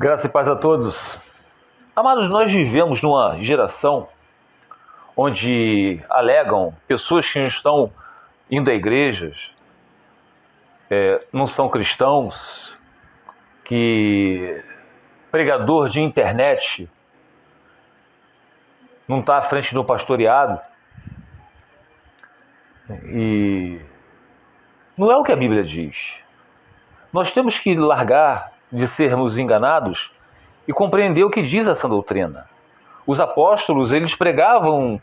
Graça e paz a todos. Amados, nós vivemos numa geração onde alegam pessoas que não estão indo a igrejas, não são cristãos, que pregador de internet não está à frente do pastoreado. E não é o que a Bíblia diz. Nós temos que largar de sermos enganados e compreender o que diz essa doutrina. Os apóstolos, eles pregavam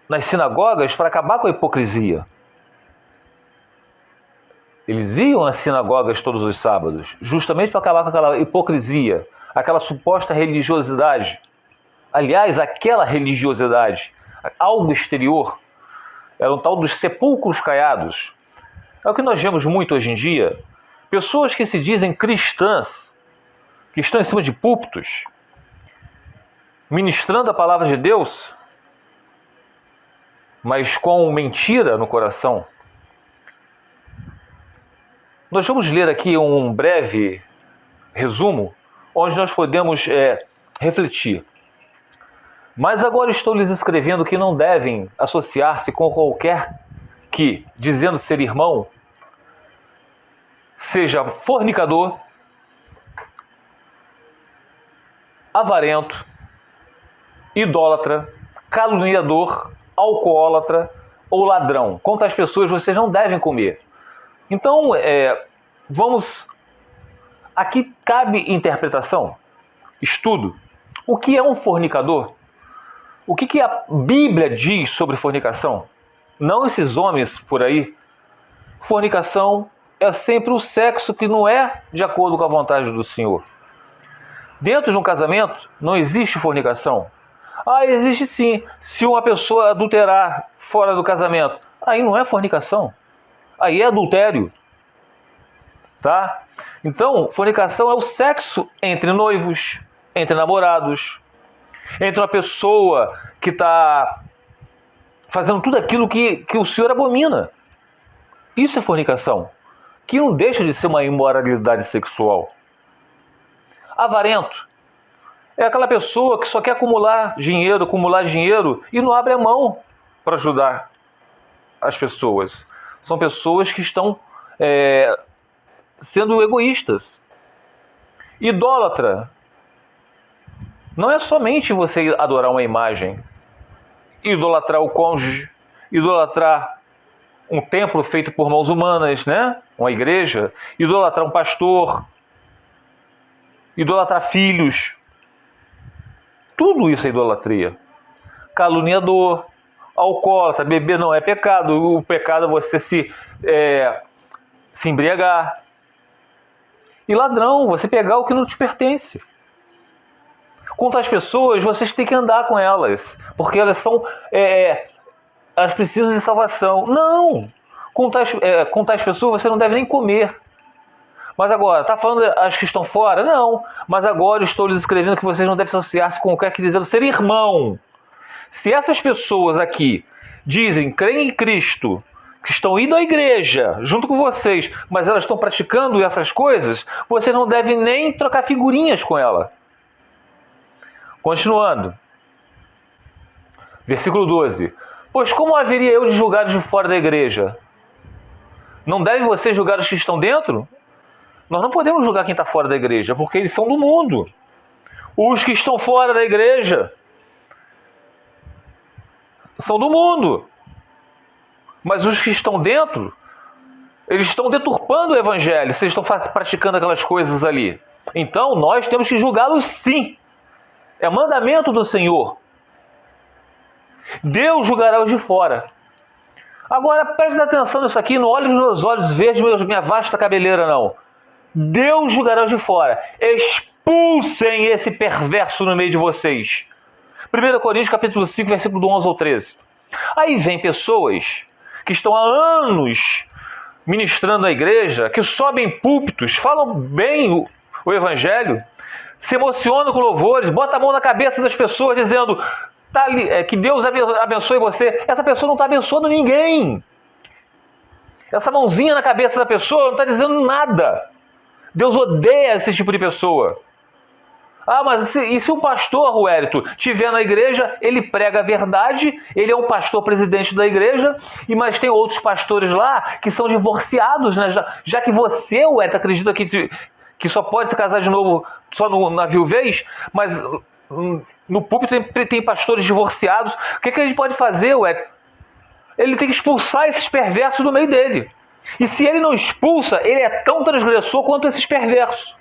nas sinagogas para acabar com a hipocrisia. Eles iam às sinagogas todos os sábados, justamente para acabar com aquela hipocrisia, aquela suposta religiosidade. Aliás, aquela religiosidade, algo exterior, era um tal dos sepulcros caiados. É o que nós vemos muito hoje em dia. Pessoas que se dizem cristãs, que estão em cima de púlpitos, ministrando a palavra de Deus, mas com mentira no coração. Nós vamos ler aqui um breve resumo, onde nós podemos refletir. Mas agora estou lhes escrevendo que não devem associar-se com qualquer que, dizendo ser irmão, seja fornicador, avarento, idólatra, caluniador, alcoólatra ou ladrão. Com tais pessoas vocês não devem comer. Então, vamos... Aqui cabe interpretação, estudo. O que é um fornicador? O que a Bíblia diz sobre fornicação? Não esses homens por aí. Fornicação é sempre o sexo que não é de acordo com a vontade do Senhor. Dentro de um casamento não existe fornicação. Existe sim. Se uma pessoa adulterar fora do casamento, aí não é fornicação. Aí é adultério. Tá? Então, fornicação é o sexo entre noivos, entre namorados, entre uma pessoa que está fazendo tudo aquilo que o Senhor abomina. Isso é fornicação, que não deixa de ser uma imoralidade sexual. Avarento é aquela pessoa que só quer acumular dinheiro e não abre a mão para ajudar as pessoas. São pessoas que estão sendo egoístas. Idólatra não é somente você adorar uma imagem, idolatrar o cônjuge, idolatrar um templo feito por mãos humanas, né? Uma igreja, idolatrar um pastor, idolatrar filhos. Tudo isso é idolatria. Caluniador, alcoólatra, beber não é pecado. O pecado é você se embriagar. E ladrão, você pegar o que não te pertence. Com tais pessoas, vocês têm que andar com elas, porque elas são... elas precisam de salvação. Não! Com tais pessoas, você não deve nem comer. Mas agora, está falando as que estão fora? Não. Mas agora estou lhes escrevendo que vocês não devem associar-se com qualquer que dizendo ser irmão. Se essas pessoas aqui dizem, creem em Cristo, que estão indo à igreja junto com vocês, mas elas estão praticando essas coisas, vocês não devem nem trocar figurinhas com ela. Continuando. Versículo 12. Pois como haveria eu de julgar os de fora da igreja? Não devem vocês julgar os que estão dentro? Nós não podemos julgar quem está fora da igreja, porque eles são do mundo. Os que estão fora da igreja são do mundo. Mas os que estão dentro, eles estão deturpando o evangelho, se eles estão praticando aquelas coisas ali. Então, nós temos que julgá-los sim. É mandamento do Senhor. Deus julgará os de fora. Agora, preste atenção nisso aqui, não olhe nos meus olhos verdes, minha vasta cabeleira, não. Deus julgará os de fora. Expulsem esse perverso no meio de vocês. 1 Coríntios capítulo 5, versículo do 11 ao 13. Aí vem pessoas que estão há anos ministrando na igreja, que sobem púlpitos, falam bem o evangelho, se emocionam com louvores, botam a mão na cabeça das pessoas dizendo que Deus abençoe você. Essa pessoa não está abençoando ninguém. Essa mãozinha na cabeça da pessoa não está dizendo nada. Deus odeia esse tipo de pessoa. Ah, mas e se o pastor, Wellington, estiver na igreja, ele prega a verdade, ele é um pastor presidente da igreja, mas tem outros pastores lá que são divorciados, né? Já que você, Wellington, acredita que só pode se casar de novo só na viuvez, mas no púlpito tem pastores divorciados. O que a gente pode fazer, Wellington? Ele tem que expulsar esses perversos do meio dele. E se ele não expulsa, ele é tão transgressor quanto esses perversos.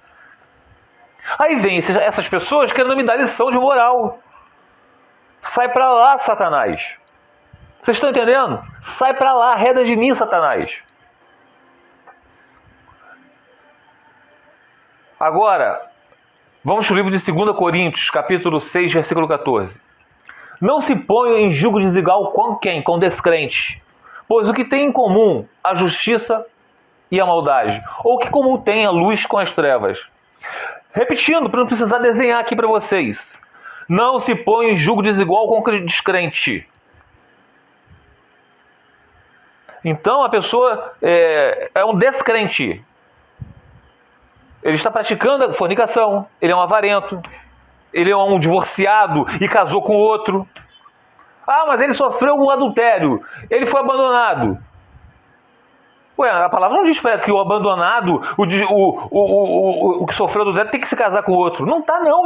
Aí vem essas pessoas querendo me dar lição de moral. Sai pra lá, Satanás. Vocês estão entendendo? Sai pra lá, arreda de mim, Satanás. Agora, vamos para o livro de 2 Coríntios, capítulo 6, versículo 14. Não se ponham em julgo desigual com quem? Com descrentes. Pois o que tem em comum a justiça e a maldade? Ou o que comum tem a luz com as trevas? Repetindo, para não precisar desenhar aqui para vocês. Não se põe em julgo desigual com descrente. Então a pessoa é um descrente. Ele está praticando a fornicação, ele é um avarento, ele é um divorciado e casou com outro. Ah, mas ele sofreu um adultério, ele foi abandonado. Ué, a palavra não diz que o abandonado, o que sofreu adultério tem que se casar com o outro. Não está não,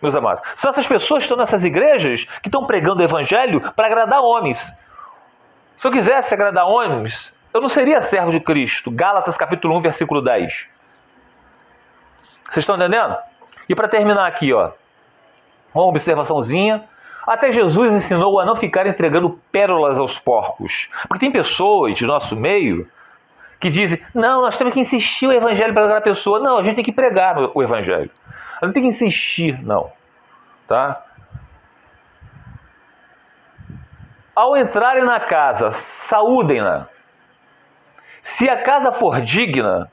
meus amados. São essas pessoas que estão nessas igrejas que estão pregando o evangelho para agradar homens. Se eu quisesse agradar homens, eu não seria servo de Cristo. Gálatas capítulo 1, versículo 10. Vocês estão entendendo? E para terminar aqui, ó, uma observaçãozinha. Até Jesus ensinou a não ficar entregando pérolas aos porcos. Porque tem pessoas do nosso meio que dizem, não, nós temos que insistir o evangelho para aquela pessoa. Não, a gente tem que pregar o evangelho. A gente tem que insistir, não. Tá? Ao entrarem na casa, saúdem-na. Se a casa for digna,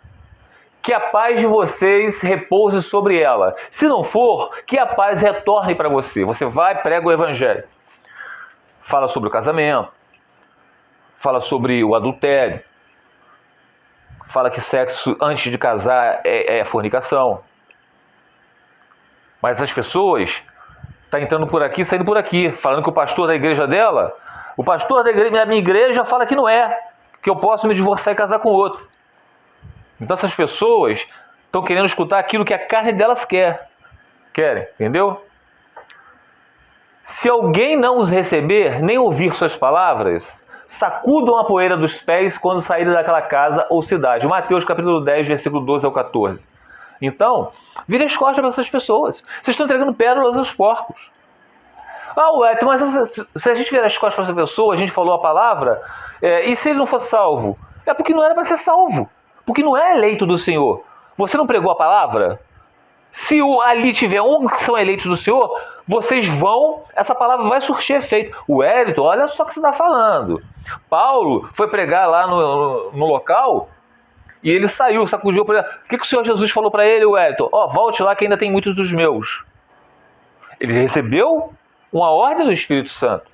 que a paz de vocês repouse sobre ela. Se não for, que a paz retorne para você. Você vai, prega o evangelho. Fala sobre o casamento. Fala sobre o adultério. Fala que sexo antes de casar é fornicação. Mas as pessoas estão entrando por aqui, saindo por aqui, falando que o pastor da igreja dela, o pastor da minha igreja fala que não é, que eu posso me divorciar e casar com outro. Então essas pessoas estão querendo escutar aquilo que a carne delas querem, entendeu? Se alguém não os receber, nem ouvir suas palavras, sacudam a poeira dos pés quando saírem daquela casa ou cidade. Mateus capítulo 10, versículo 12 ao 14. Então, vire as costas para essas pessoas. Vocês estão entregando pérolas aos porcos. Ah, ué, mas se a gente virar as costas para essa pessoa, a gente falou a palavra, e se ele não fosse salvo? É porque não era para ser salvo. Porque não é eleito do Senhor. Você não pregou a palavra? Se ali tiver um que são eleitos do Senhor, vocês vão, essa palavra vai surtir efeito. O Wellington, olha só o que você está falando. Paulo foi pregar lá no local e ele saiu, sacudiu. O que o Senhor Jesus falou para ele, Wellington? Volte lá que ainda tem muitos dos meus. Ele recebeu uma ordem do Espírito Santo.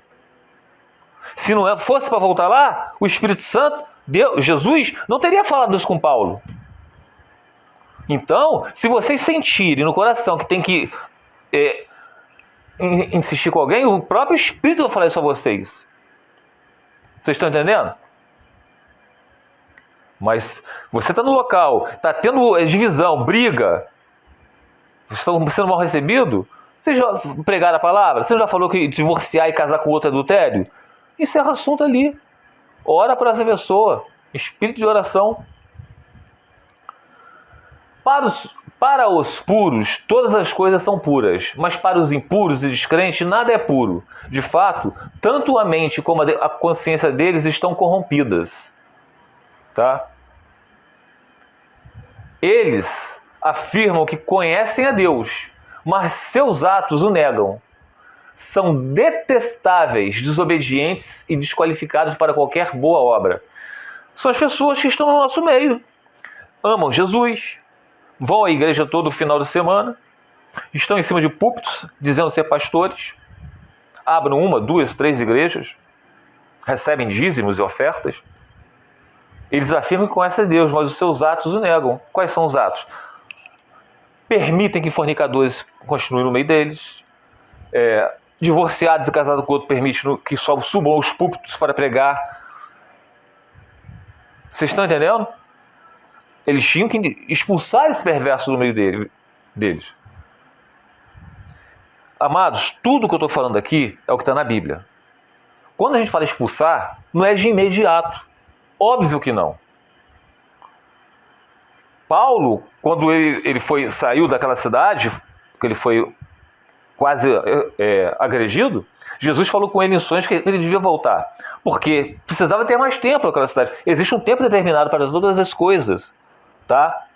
Se não fosse para voltar lá, o Espírito Santo, Jesus, não teria falado isso com Paulo. Então, se vocês sentirem no coração que tem que insistir com alguém, o próprio Espírito vai falar isso a vocês. Vocês estão entendendo? Mas você está no local, está tendo divisão, briga, vocês estão sendo mal recebidos, vocês já pregaram a palavra? Você já falou que divorciar e casar com outro é adultério? Encerra o assunto ali. Ora por essa pessoa. Espírito de oração. Para os puros, todas as coisas são puras, mas para os impuros e descrentes, nada é puro. De fato, tanto a mente como a consciência deles estão corrompidas. Tá? Eles afirmam que conhecem a Deus, mas seus atos o negam. São detestáveis, desobedientes e desqualificados para qualquer boa obra. São as pessoas que estão no nosso meio. Amam Jesus, vão à igreja todo final de semana, estão em cima de púlpitos, dizendo ser pastores, abrem 1, 2, 3 igrejas, recebem dízimos e ofertas. Eles afirmam que conhecem a Deus, mas os seus atos o negam. Quais são os atos? permitem que fornicadores continuem no meio deles, divorciados e casados com outro permitem que só subam aos púlpitos para pregar. Vocês estão entendendo? Eles tinham que expulsar esse perverso do meio deles. Amados, tudo que eu estou falando aqui é o que está na Bíblia. Quando a gente fala expulsar, não é de imediato. Óbvio que não. Paulo, quando ele saiu daquela cidade, que ele foi quase agredido, Jesus falou com ele em sonhos que ele devia voltar. Porque precisava ter mais tempo naquela cidade. Existe um tempo determinado para todas as coisas. Tá?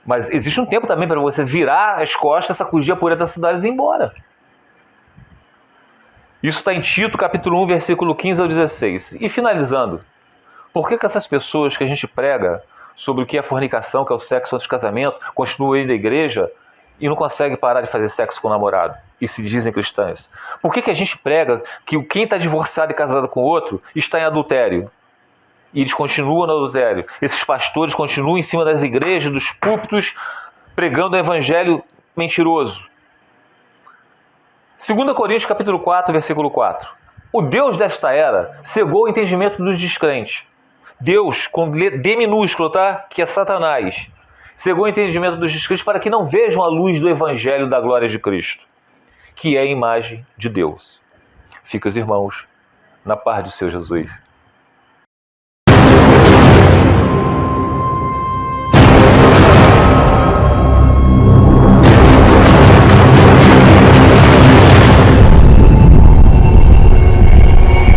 Mas existe um tempo também para você virar as costas, sacudir a poeira das cidades e ir embora. Isso está em Tito, capítulo 1, versículo 15 ao 16. E finalizando, por que essas pessoas que a gente prega sobre o que é fornicação, que é o sexo antes do casamento, continuam indo à igreja e não conseguem parar de fazer sexo com o namorado e se dizem cristãs? Por que a gente prega que quem está divorciado e casado com outro está em adultério? E eles continuam no adultério. Esses pastores continuam em cima das igrejas, dos púlpitos, pregando o evangelho mentiroso. 2 Coríntios capítulo 4, versículo 4. O Deus desta era cegou o entendimento dos descrentes. Deus, com D minúsculo, tá? Que é Satanás. Cegou o entendimento dos descrentes para que não vejam a luz do evangelho da glória de Cristo, que é a imagem de Deus. Fica os irmãos na paz do Senhor Jesus.